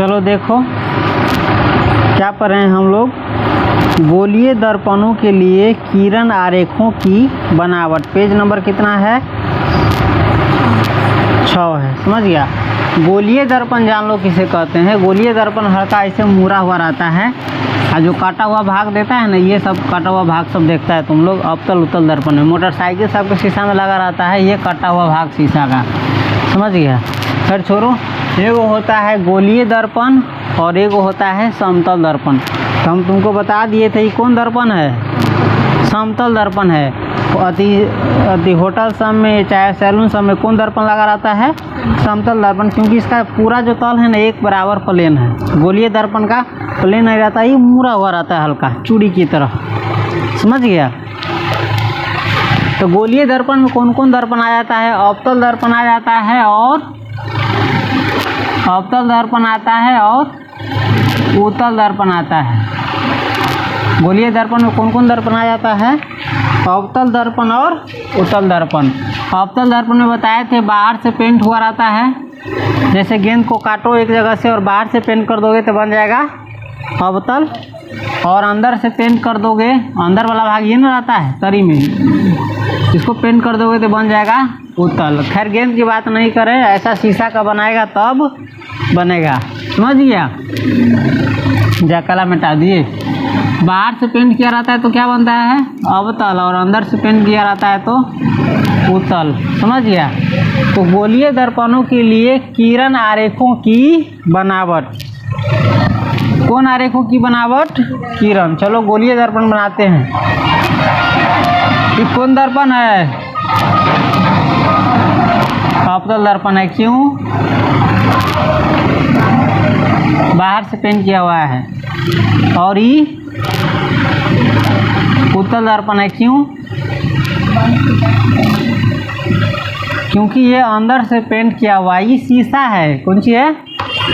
चलो देखो क्या पढ़ रहे हैं हम लोग, गोलीय दर्पणों के लिए किरण आरेखों की बनावट। पेज नंबर कितना है? 6 है। समझ गया। गोलीय दर्पण जान लो किसे कहते हैं। गोलीय दर्पण हल्का ऐसे मुड़ा हुआ रहता है और जो काटा हुआ भाग देता है ना, ये सब काटा हुआ भाग सब देखता है तुम लोग। अवतल उत्तल दर्पण में मोटरसाइकिल सबके शीशा में लगा रहता है, ये कटा हुआ भाग शीशा का। समझ गया। फिर छोड़ो, एगो होता है गोलीय दर्पण और एगो होता है समतल दर्पण। तो हम तुमको बता दिए थे ये कौन दर्पण है? समतल दर्पण है। अति होटल सब में चाहे सैलून सब में कौन दर्पण लगा रहता है? समतल दर्पण, क्योंकि इसका पूरा जो तल है ना एक बराबर प्लेन है। गोलीय दर्पण का प्लेन नहीं रहता, ये मुड़ा हुआ रहता है हल्का चूड़ी की तरह। समझ गया। तो गोलीय दर्पण में कौन कौन दर्पण आ जाता है? अवतल दर्पण आ जाता है और अवतल दर्पण आता है और उत्तल दर्पण आता है। गोलीय दर्पण में कौन कौन दर्पण आ जाता है? अवतल दर्पण और उत्तल दर्पण। अवतल दर्पण में बताए थे बाहर से पेंट हुआ रहता है। जैसे गेंद को काटो एक जगह से और बाहर से पेंट कर दोगे तो बन जाएगा अवतल, और अंदर से पेंट कर दोगे, अंदर वाला भाग ये ना रहता है तरी में, इसको पेंट कर दोगे तो बन जाएगा उत्तल। खैर गेंद की बात नहीं करें, ऐसा शीशा का बनाएगा तब बनेगा। समझ गया। जा कला मिटा दिए। बाहर से पेंट किया रहता है तो क्या बनता है? अवतल, और अंदर से पेंट किया रहता है तो उत्तल। समझ गया। तो गोलीय दर्पणों के लिए किरण आरेखों की बनावट। कौन आरेखों की बनावट? किरण। चलो गोलीय दर्पण बनाते हैं। ये कौन दर्पण है? अवतल दर्पण है। क्यों? बाहर से पेंट किया हुआ है। और ये उत्तल दर्पण है। क्यों? क्योंकि ये अंदर से पेंट किया हुआ है। ये शीशा है। कौन सी है?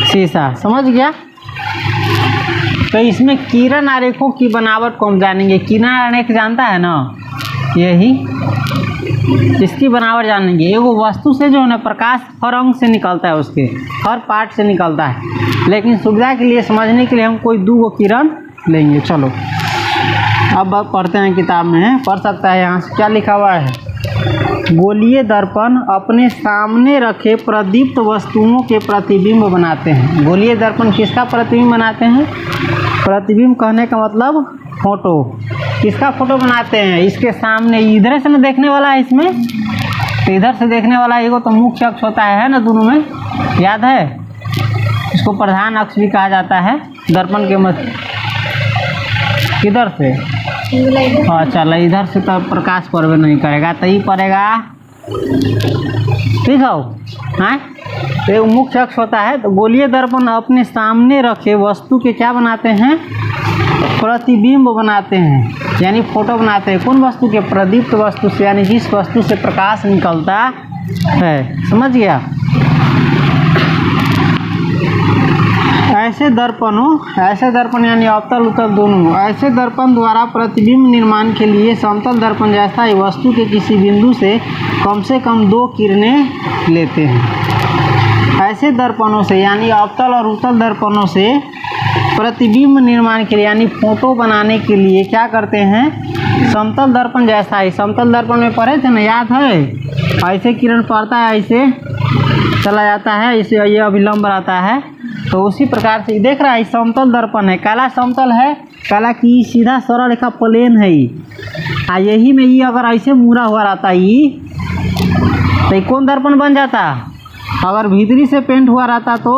शीशा। समझ गया। तो इसमें किरण आरेखों की बनावट को हम जानेंगे। किरण आरेख जानता है ना, यही इसकी बनावट जानेंगे। एगो वस्तु से जो है ना प्रकाश हर अंग से निकलता है, उसके हर पार्ट से निकलता है, लेकिन सुविधा के लिए समझने के लिए हम कोई 2 किरण लेंगे। चलो अब पढ़ते हैं, किताब में पढ़ सकता है। यहाँ से क्या लिखा हुआ है? गोलीय दर्पण अपने सामने रखे प्रदीप्त वस्तुओं के प्रतिबिंब बनाते हैं। गोलीय दर्पण किसका प्रतिबिंब बनाते हैं? प्रतिबिंब कहने का मतलब फोटो। किसका फोटो बनाते हैं? इसके सामने। इधर से ना देखने वाला है इसमें, तो इधर से देखने वाला एगो तो मुख्य अक्ष होता है ना दोनों में, याद है? इसको प्रधान अक्ष भी कहा जाता है दर्पण के मध्य। किधर से? चल इधर से तो प्रकाश प्रवेश नहीं करेगा, तो ही पड़ेगा। ठीक है। हाँ, तो मुख्य अक्ष होता है। तो गोलीय दर्पण अपने सामने रखे वस्तु के क्या बनाते हैं? प्रतिबिंब बनाते हैं, यानी फोटो बनाते हैं। कौन वस्तु के? प्रदीप्त वस्तु से, यानी जिस वस्तु से प्रकाश निकलता है। समझ गया। ऐसे दर्पण यानी अवतल उत्तल दोनों, ऐसे दर्पण द्वारा प्रतिबिंब निर्माण के लिए समतल दर्पण जैसा ही वस्तु के किसी बिंदु से कम 2 किरणें लेते हैं। ऐसे दर्पणों से यानी अवतल और उत्तल दर्पणों से प्रतिबिंब निर्माण के लिए यानी फोटो बनाने के लिए क्या करते हैं? समतल दर्पण जैसा ही। समतल दर्पण में पढ़े थे ना, याद है? ऐसे किरण पड़ता है, ऐसे चला जाता है, इसे ये अभिलंब रहता है। तो उसी प्रकार से देख रहा है, समतल दर्पण है। काला समतल है, काला की सीधा सरल रेखा प्लेन है। यही में ये अगर ऐसे मुड़ा हुआ रहता ये, तो ये कौन दर्पण बन जाता? अगर भीतरी से पेंट हुआ रहता तो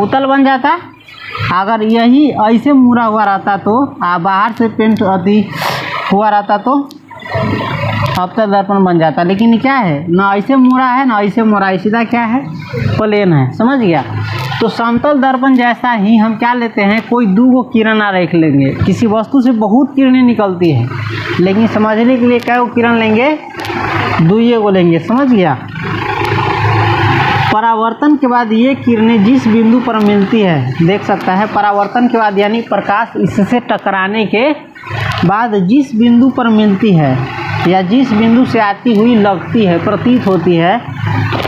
उत्तल बन जाता। अगर यही ऐसे मुड़ा हुआ रहता तो बाहर से पेंट हुआ रहता तो अवतल दर्पण बन जाता। लेकिन क्या है, ना ऐसे मुड़ा है ना ऐसे मुड़ा है, सीधा क्या है? प्लेन है। समझ गया। तो समतल दर्पण जैसा ही हम क्या लेते हैं? कोई 2 किरण आरेख लेंगे। किसी वस्तु से बहुत किरणें निकलती है, लेकिन समझने के लिए क्या किरण लेंगे? 2 लेंगे। समझ गया। परावर्तन के बाद ये किरणें जिस बिंदु पर मिलती है, देख सकता है, परावर्तन के बाद यानी प्रकाश इससे टकराने के बाद जिस बिंदु पर मिलती है या जिस बिंदु से आती हुई लगती है, प्रतीत होती है,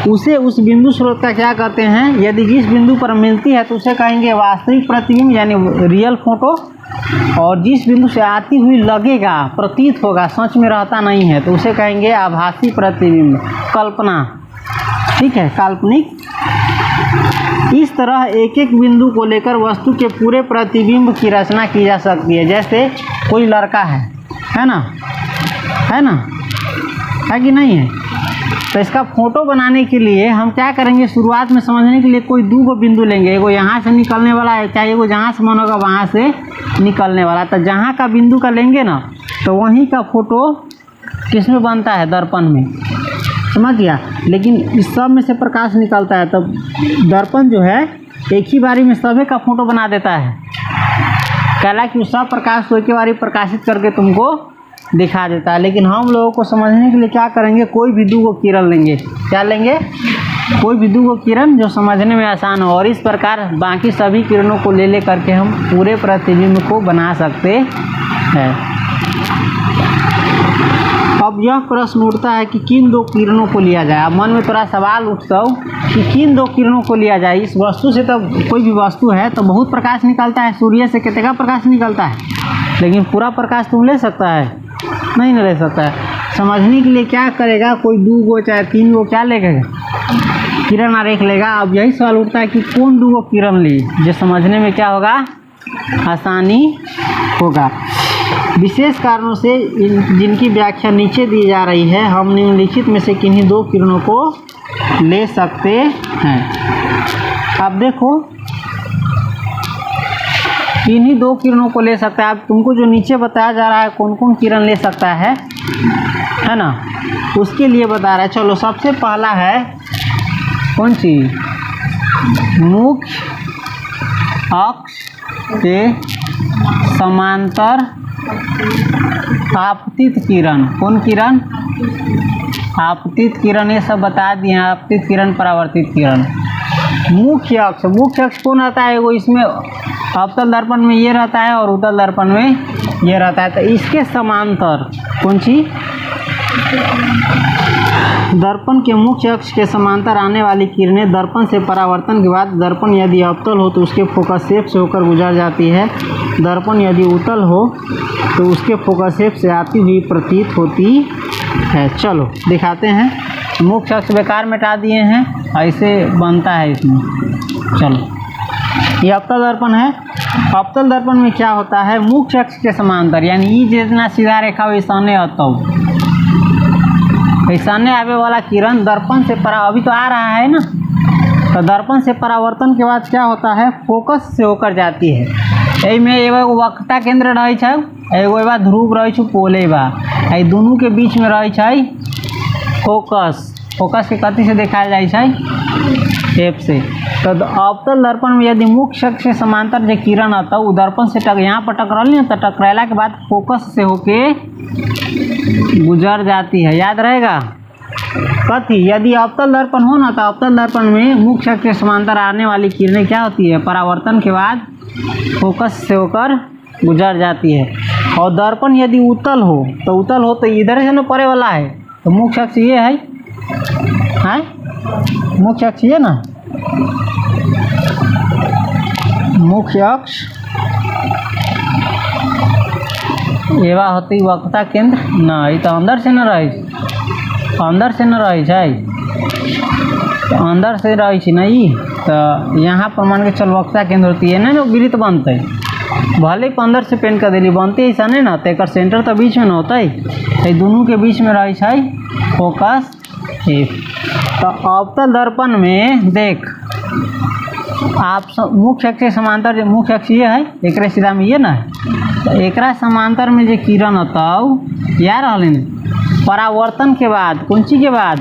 उसे उस बिंदु स्रोत का क्या कहते हैं? यदि जिस बिंदु पर मिलती है तो उसे कहेंगे वास्तविक प्रतिबिंब यानी रियल फोटो, और जिस बिंदु से आती हुई लगेगा, प्रतीत होगा, सच में रहता नहीं है, तो उसे कहेंगे आभासी प्रतिबिंब, कल्पना। ठीक है, काल्पनिक। इस तरह एक एक बिंदु को लेकर वस्तु के पूरे प्रतिबिंब की रचना की जा सकती है। जैसे कोई लड़का है ना, है ना, है कि नहीं है? तो इसका फोटो बनाने के लिए हम क्या करेंगे, शुरुआत में समझने के लिए कोई दो गो बिंदु लेंगे, एगो यहाँ से निकलने वाला है, चाहे एगो जहाँ से मन होगा वहाँ से निकलने वाला। तो जहाँ का बिंदु का लेंगे ना, तो वहीं का फोटो किस में बनता है? दर्पण में, समझ गया। लेकिन इस सब में से प्रकाश निकलता है, तब दर्पण जो है एक ही बारी में सभी का फोटो बना देता है। कहला कि सब प्रकाश को एक ही बारी प्रकाशित करके तुमको दिखा देता है। लेकिन हम लोगों को समझने के लिए क्या करेंगे, कोई भी दो किरण लेंगे। क्या लेंगे? कोई भी दो किरण जो समझने में आसान हो, और इस प्रकार बाकी सभी किरणों को ले करके हम पूरे प्रतिबिंब को बना सकते हैं। अब यह प्रश्न उठता है कि किन दो किरणों को लिया जाए। अब मन में थोड़ा सवाल उठता हो कि किन दो किरणों को लिया जाए। इस वस्तु से तो कोई भी वस्तु है तो बहुत प्रकाश निकलता है, सूर्य से कितने का प्रकाश निकलता है, लेकिन पूरा प्रकाश तुम ले सकता है? नहीं ले सकता है। समझने के लिए क्या करेगा, कोई दो गो चाहे तीन गो क्या लेगा, किरण आरेख लेगा। अब यही सवाल उठता है कि कौन दो गो किरण ली जो समझने में क्या होगा, आसानी होगा। विशेष कारणों से जिनकी व्याख्या नीचे दी जा रही है, हम निम्नलिखित में से किन्हीं दो किरणों को ले सकते हैं। अब देखो, किन्हीं दो किरणों को ले सकता है। अब तुमको जो नीचे बताया जा रहा है कौन कौन किरण ले सकता है ना, उसके लिए बता रहा है। चलो, सबसे पहला है कौन सी? मुख्य अक्ष के समांतर आपतित किरण। कौन किरण? आपतित किरण। ये सब बता दिए, आपतित किरण, परावर्तित किरण। मुख्य अक्ष, मुख्य अक्ष कौन रहता है? वो इसमें अवतल दर्पण में ये रहता है और उत्तल दर्पण में ये रहता है। तो इसके समांतर कौन सी? दर्पण के मुख्य अक्ष के समांतर आने वाली किरणें दर्पण से परावर्तन के बाद दर्पण यदि अवतल हो तो उसके फोकस शेप से होकर गुजर जाती है। दर्पण यदि उत्तल हो तो उसके फोकस शेप से आती हुई प्रतीत होती है। चलो दिखाते हैं। मुख्य अक्ष बेकार मिटा दिए हैं, ऐसे बनता है इसमें। चलो, ये अवतल दर्पण है। अवतल दर्पण में क्या होता है, मुख्य अक्ष के समांतर, यानी ये जितना सीधा रेखा वैसाने आता हो, वैसाने आवे वाला किरण दर्पण से अभी तो आ रहा है ना, तो दर्पण से परावर्तन के बाद क्या होता है, फोकस से होकर जाती है। यही में एगो वक्रता केंद्र रहे छै, एगो ध्रुव रहे छै पोले बा, ये दोनों के बीच में रहे छै फोकस। फोकस के कथी से देखा जाए छै, टेप से। तो अवतल दर्पण में यदि मुख्य अक्ष से समांतर जो किरण आता है वो दर्पण से यहाँ पर टकराली ना, तो टकराला के बाद फोकस से होके गुजर जाती है। याद रहेगा कथी, यदि अवतल दर्पण हो ना तो अवतल दर्पण में मुख्य अक्ष से समांतर आने वाली किरणें क्या होती है, परावर्तन के बाद फोकस से होकर गुजर जाती है। और दर्पण यदि उत्तल हो तो इधर से ना पड़े वाला है, तो मुख्य अक्ष ये है, मुख्य अक्ष ये ना, मुख्य अक्ष एवा होती वक्रता केंद्र ना, ये तो अंदर से न रहे, अंदर से न रहे छै, तो अंदर से रहे छै ना। ई तो यहाँ पर मान के चल वक्रता केंद्र होती है ना, जो वृत्त बनते भले अंदर से पेंट कर दिली, बनते ऐसा नहीं ना, तो एक सेंटर तो बीच में न होता, तो दोनों के बीच में रहे छै फोकस शेप। तो अवतल दर्पण में देख, आप मुख्य अक्ष के समांतर, मुख्य अक्ष ये है, एक सीधा में ये ना है, तो एक समांतर में जो किरण होता या रहल परावर्तन के बाद, कौन चीज के बाद,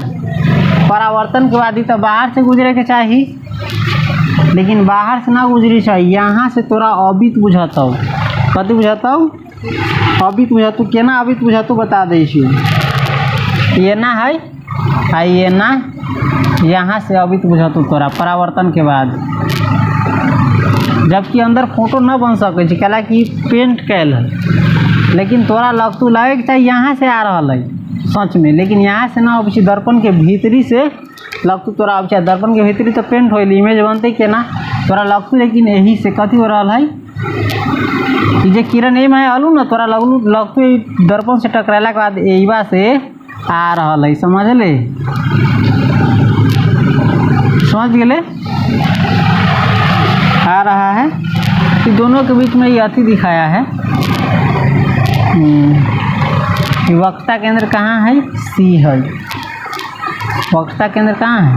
परावर्तन के बाद ही तो बाहर से गुजरे के चाहिए, लेकिन बाहर से ना गुजरी चाहिए, यहाँ से तोरा अबित बुझाता, कथी बुझाता, अबित बुझातु। केना अबित बुझातु बता दे, ये ना है, ये ना, यहाँ से अबित बुझातु तोरा परावर्तन के बाद, जबकि अंदर फोटो न बन सके, कहला कि पेंट कैल है, लेकिन तोरा लगतू लगे चाहिए यहाँ से आ रहा है सच में, लेकिन यहाँ से ना अब दर्पण के भीतरी से लगतु तोरा अब चाहे दर्पण के भीतरी तो पेंट होइल इमेज बनते के ना तोरा लगतु, लेकिन यही से कथी हो रहा है जे किरण एम है अलू ना तोरा लगतु दर्पण से टकराला के बाद एवा से आ रहा है, समझ ले, समझ गए, आ रहा है। कि दोनों के बीच में ये अति दिखाया है। वक्रता केंद्र कहाँ है? सी है। वक्रता केंद्र कहाँ है?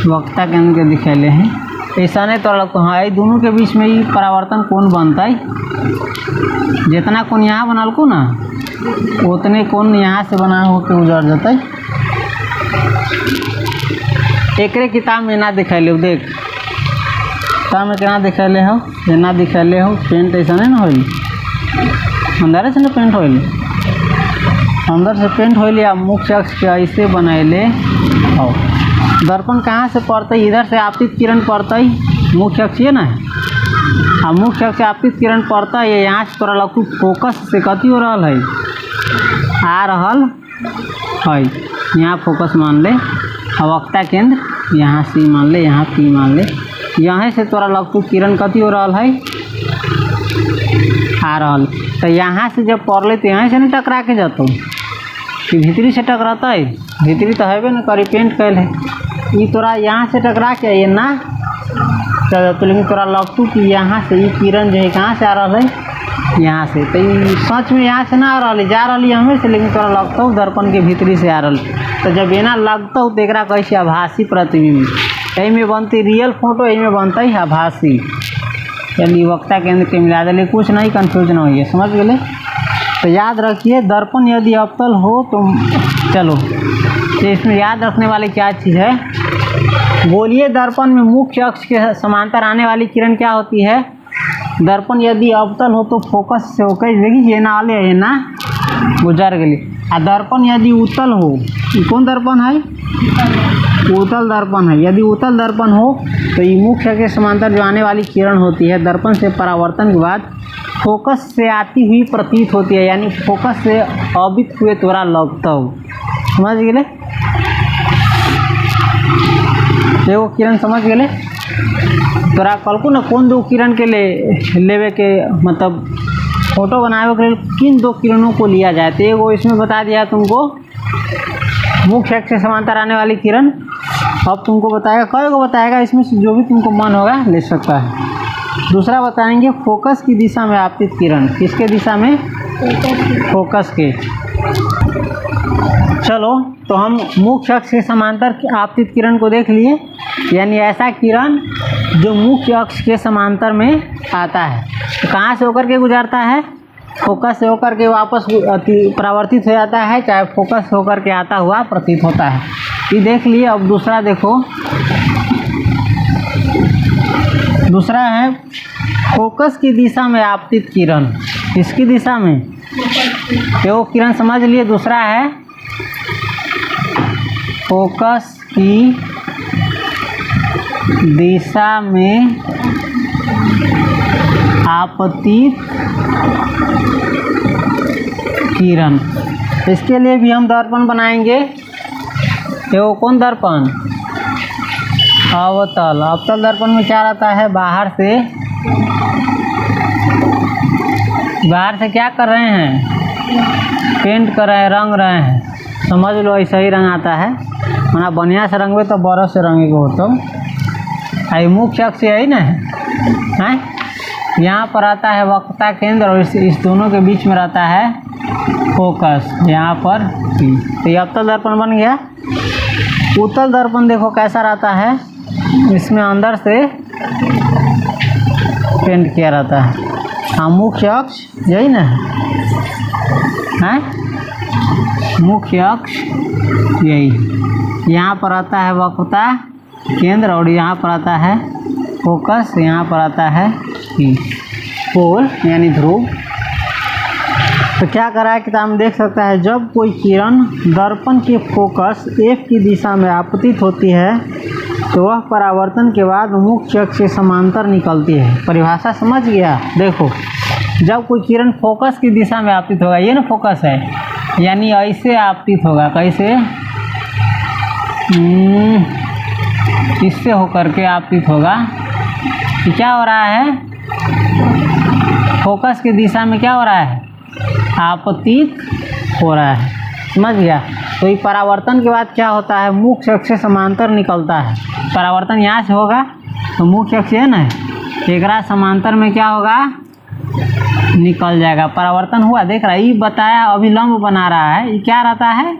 वक्रता केंद्र के दिखैले हैं ऐसा नहीं तो लगता हाँ, दोनों के बीच में ही परावर्तन कोण बनता है। जितना कोण यहाँ बनल को ना उतने कोण यहाँ से बना होकर उजड़ जाता है। एकरे किताब में ना दिखैले हो, देख किताब में क्या दिखैले हो, ये ना दिखैले हो पेंट ऐसा नहीं ना होइल, अंदर से ना पेंट होइल, अंदर से पेंट होइल या मुख्य अक्ष के ऐसे बनैले हो। दर्पण कहाँ से पड़ता है? इधर से आपतित किरण पड़ता है, मुख्य अक्ष ये ना है, अब मुख्य अक्ष से आपतित किरण पड़ता है, यहाँ से तोरा लगू फोकस से कथी हो रहा है, आ रहा है, यहाँ फोकस मान ले, वक्रता केंद्र यहाँ सी मान ले, यहाँ पी मान ले, यहाँ से तोरा लगतु किरण कथी हो रहा है, आ रहा। तो यहाँ से जब पड़ले तो यहाँ से नहीं टकरा के जाता कि भीतरी से टकराता है, भीतरी तो है ना करी पेंट कैल है, ये तोरा यहाँ से टकरा के ये ना चल तो, लेकिन तोरा लगतु कि यहाँ से ये किरण जो है कहाँ से आ रहा है, यहाँ से। तो ये सच में यहाँ से ना आ रहा है, जा रही है हमें से, लेकिन तोरा लगता हो दर्पण के भीतरी से आ रहा। तो जब ये ना लगता हो तो एक कैसे आभासी प्रतिबिंब, यही में बनती रियल फोटो, यही में बनता है आभासी। चलिए वक्रता केंद्र के मिला दिले, कुछ नहीं कन्फ्यूजन हो गया, समझ गए। तो याद रखिए दर्पण यदि अवतल हो तो चलो तो इसमें याद रखने वाली क्या चीज़ है, बोलिए दर्पण में मुख्य अक्ष के समांतर आने वाली किरण क्या होती है? दर्पण यदि अवतल हो तो फोकस से होकर देखिए ये ना आले है ना गुजर गई। आ दर्पण यदि उत्तल हो, कौन दर्पण है? उत्तल दर्पण है। यदि उत्तल दर्पण हो तो ये मुख्य के समांतर जो आने वाली किरण होती है दर्पण से परावर्तन के बाद फोकस से आती हुई प्रतीत होती है, यानी फोकस से अवबित हुए तोरा लगता हो, समझ गए। एगो किरण समझ गए तोरा कल ना कौन दो किरण के लेवे के मतलब फोटो बनावे के लिए किन दो किरणों को लिया जाए, तो एगो इसमें बता दिया तुमको मुख्य अक्ष से समांतर आने वाली किरण। अब तुमको बताएगा कई को बताएगा, इसमें से जो भी तुमको मन होगा ले सकता है। दूसरा बताएंगे फोकस की दिशा में आपतित किरण, किसके दिशा में? फोकस के। चलो तो हम मुख्य अक्ष के समांतर आपतित किरण को देख लिए, यानी ऐसा किरण जो मुख्य अक्ष के समांतर में आता है। तो कहाँ से होकर के गुजरता है? फोकस से होकर के वापस परावर्तित हो जाता है, चाहे फोकस होकर के आता हुआ प्रतीत होता है। ये देख लिए। अब दूसरा देखो, दूसरा है फोकस की दिशा में आपतित किरण, इसकी दिशा में वो किरण समझ लिए। दूसरा है फोकस की दिशा में आपतित किरण। इसके लिए भी हम दर्पण बनाएंगे। वो कौन दर्पण? अवतल। अवतल दर्पण में क्या रहता है? बाहर से क्या कर रहे हैं? पेंट कर रहे हैं, रंग रहे हैं, समझ लो ऐसा ही रंग आता है। मना बढ़िया से रंगवे तो बरस से रंगे को होता है। मुख्य अक्ष यही ना है, यहाँ पर आता है वक्रता केंद्र और इस दोनों के बीच में रहता है फोकस, यहाँ पर। तो ये अवतल दर्पण बन गया। उत्तल दर्पण देखो कैसा रहता है, इसमें अंदर से पेंट किया रहता है। हाँ, मुख्य अक्ष यही ना है, मुख्य अक्ष यही। यहाँ पर आता है वक्रता केंद्र और यहाँ पर आता है फोकस, यहाँ पर आता है पोल यानी ध्रुव। तो क्या करा है किताब में देख सकता है, जब कोई किरण दर्पण के फोकस F की दिशा में आपतित होती है तो वह परावर्तन के बाद मुख्य अक्ष से समांतर निकलती है। परिभाषा समझ गया? देखो, जब कोई किरण फोकस की दिशा में आपतित होगा, ये ना फोकस है, यानी ऐसे आपतित होगा, कैसे? इससे होकर के आपतित होगा। कि क्या हो रहा है? फोकस की दिशा में क्या हो रहा है? आपतित हो रहा है। समझ गया? तो ये परावर्तन के बाद क्या होता है? मुख्य अक्ष से समांतर निकलता है। परावर्तन यहाँ से होगा तो मुख्य अक्ष है ना, एकरा समांतर में क्या होगा? निकल जाएगा। परावर्तन हुआ, देख रहा है? ये बताया अभिलंब बना रहा है। ये क्या रहता है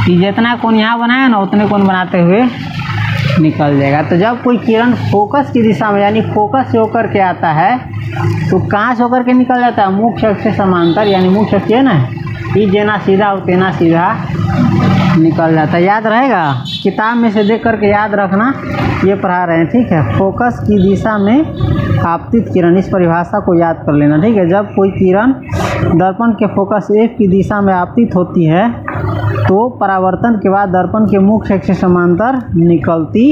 कि जितना कोण यहाँ बनाया ना उतने कोण बनाते हुए निकल जाएगा। तो जब कोई किरण फोकस की दिशा में यानी फोकस से होकर के आता है तो कहाँ से होकर के निकल जाता है? मुख्य अक्ष से समांतर, यानी मुख्य अक्ष है ना, ये जेना सीधा उतना सीधा निकल जाता है। याद रहेगा? किताब में से देख करके याद रखना, ये पढ़ा रहे हैं, ठीक है? फोकस की दिशा में आपतित किरण, इस परिभाषा को याद कर लेना, ठीक है? जब कोई किरण दर्पण के फोकस F की दिशा में आपतित होती है तो परावर्तन के बाद दर्पण के मुख्य अक्ष से समांतर निकलती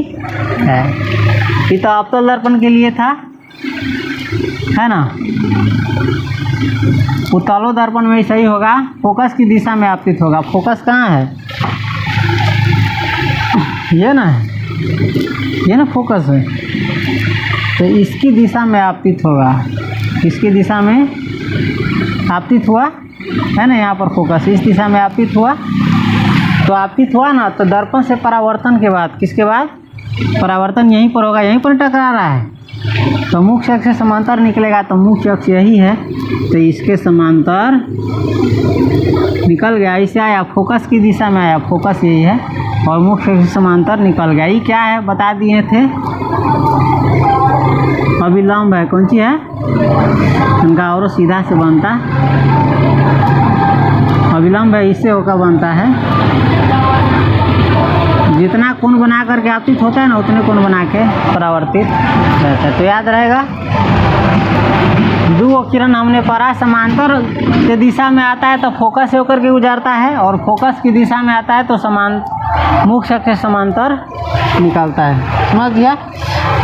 है। ये तो अवतल दर्पण के लिए था, है ना? उत्तलो दर्पण में सही होगा, फोकस की दिशा में आपतित होगा। फोकस कहाँ है? ये ना है, ये ना फोकस है, तो इसकी दिशा में आपतित होगा। इसकी दिशा में आपतित हुआ है ना, यहाँ पर फोकस इस दिशा में आपतित हुआ। तो आपतित हुआ ना, तो दर्पण से परावर्तन के बाद, किसके बाद? परावर्तन यहीं पर होगा, यहीं पर टकरा रहा है, तो मुख्य अक्ष से समांतर निकलेगा। तो मुख्य अक्ष यही है, तो इसके समांतर निकल गया। इसे आया, फोकस की दिशा में आया, फोकस यही है, और मुख्य अक्ष से समांतर निकल गया। ये क्या है बता दिए थे? अभिलंब है। कौन सी है? इनका और सीधा से बनता, अभिलंब है, इससे होकर बनता है। जितना कोण बना करके आपतित होता है ना उतने कोण बना के परावर्तित रहता है। तो याद रहेगा, दो किरण हमने पढ़ा, समांतर के दिशा में आता है तो फोकस से होकर के गुजरता है, और फोकस की दिशा में आता है तो मुख्य अक्ष से समांतर निकलता है। समझ गया?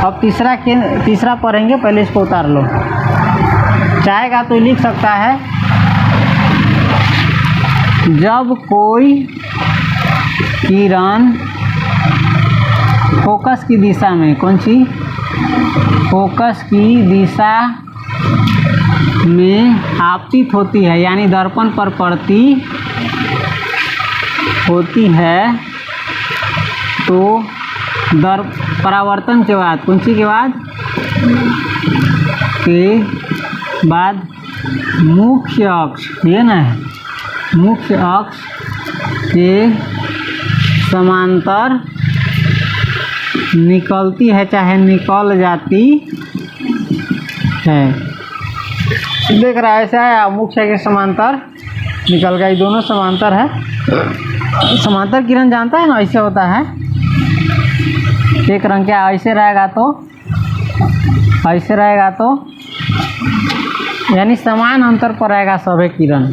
अब तीसरा पढ़ेंगे, पहले इसको उतार लो। चाहेगा तो लिख सकता है, जब कोई किरण फोकस की दिशा में, कौन सी? फोकस की दिशा में आपतित होती है, यानी दर्पण पर पड़ती होती है, तो परावर्तन के बाद, कौन सी के बाद? के बाद मुख्य अक्ष, ये ना है, मुख्य अक्ष के समांतर निकलती है, चाहे निकल जाती है। देख रहा है ऐसा है, मुख्य के समांतर निकल गया। ये दोनों समांतर है। समांतर किरण जानता है ना, ऐसे होता है। एक रंग क्या ऐसे रहेगा तो, ऐसे रहेगा तो, यानी समान अंतर पर रहेगा सभी किरण।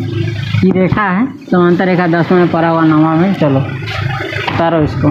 ये रेखा है समांतर रेखा, 10वें में पढ़ा हुआ 9वां में। चलो उतारो इसको।